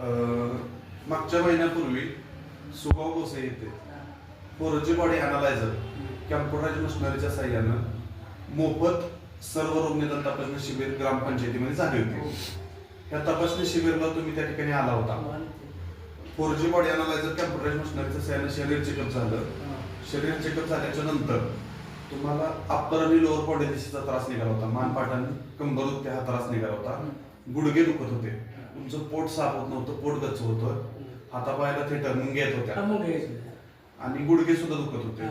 मागच्या महिन्यापूर्वी सुगाव गोसे येथे फोरेन्सिक बॉडी अनालायझर कॅम्प्युटराइज्ड मशिनरीच्या साह्यानं मोफत सर्व रोग निदान तपासणी शिबिर ग्रामपंचायतीमध्ये झाले होते। या तपासणी शिबिराला तुम्ही त्या ठिकाणी आला होता। फोरेन्सिक बॉडी अनालायझर कॅम्प्युटराइज्ड मशिनरीच्या साह्यानं शरीर चेकअप झालं। शरीर चेकअप झाल्याच्या नंतर तुम्हाला अप्पर आणि लोअर बॉडी डिसीजचा त्रास निघाला होता। मानपाट आणि कंबर दुखते हा त्रास निघाला होता। गुडघे दुखत होते, तुमचं पोट साफ होत नव्हतं, पोट गच्च होतं, हातापायाला थिटर मुंग्या येत होत्या आणि गुडघे सुद्धा दुखत होते।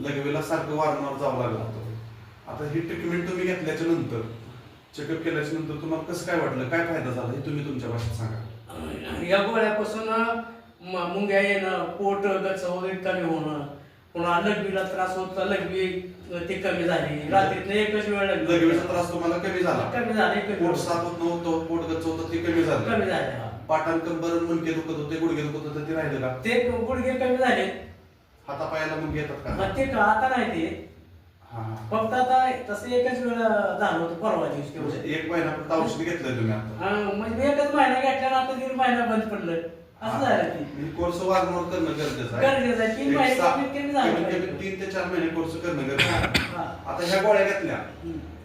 लगवेला सारखं वारंवार जावं लागत होतं। आता ही ट्रीटमेंट तुम्ही घेतल्याच्या नंतर चेकअप केल्याच्या नंतर तुम्हाला कसं काय वाटलं, काय फायदा झाला हे तुम्ही तुमच्या भाषेत सांगा। या गोळ्यापासून मुंग्या येणं, पोट गच्च वगैरे कमी होणं, पुन्हा लघवीला त्रास होता, लघवी ते कमी झाली। रात्रीतनं एकच वेळ लगवेचा त्रास तुम्हाला कमी झाला, पोट साफ होत नव्हतं, पोट गच्च होतं ते कमी झालं। पाटान कंबर मुंडके दुखत होते, गुडघे दुखत होते, ते राहिले का? ते गुडघे कमी झाले। हातापायाला मुंगे येतात का? ते का आता नाही ते, फक्त आता तसं एकच वेळ झालं होतं परवा दिवशी। म्हणजे एक महिन्यापर्यंत औषध घेतलंय तुम्ही आता? म्हणजे एकच महिना घेतल्यानंतर आता 1.5 महिना बंद पडलं, असं झालं की कोर्स वारंवार करणं गरजेचं आहे। गरजेचं आहे। 3 महिने कमी झालं, 3 ते 4 महिने कोर्स करणं गरजेचं आहे। आता ह्या गोळ्या घेतल्या,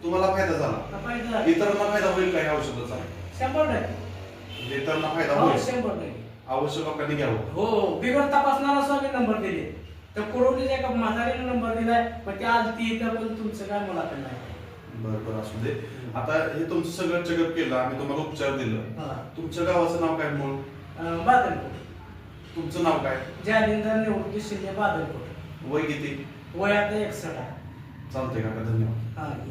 तुम्हाला फायदा झाला, इतरांना फायदा होईल का ह्या औषधाचा? 100%। इतरांना फायदा होईल, 100%। आवश्यक लोकांनी घ्यावं। हो, बिगर तपासणारा स्वामी नंबर दिले, तर कोरोनीच्या एका म्हातारीने नंबर दिलाय, पण ते आज ती इथं पण तुमचं काय मुलाखत नाही। बरोबर असू दे। आता हे तुमचं सगळं चेकअप केलं, आम्ही तुम्हाला उपचार दिलं। तुमच्या गावाचं नाव काय मूळ? बादलकोट। तुमचं नाव काय? जालिंदर निवृत्ती शिंदे, बादलकोट। वय किती? वय आता 61 आहे। चालतंय काका, धन्यवाद।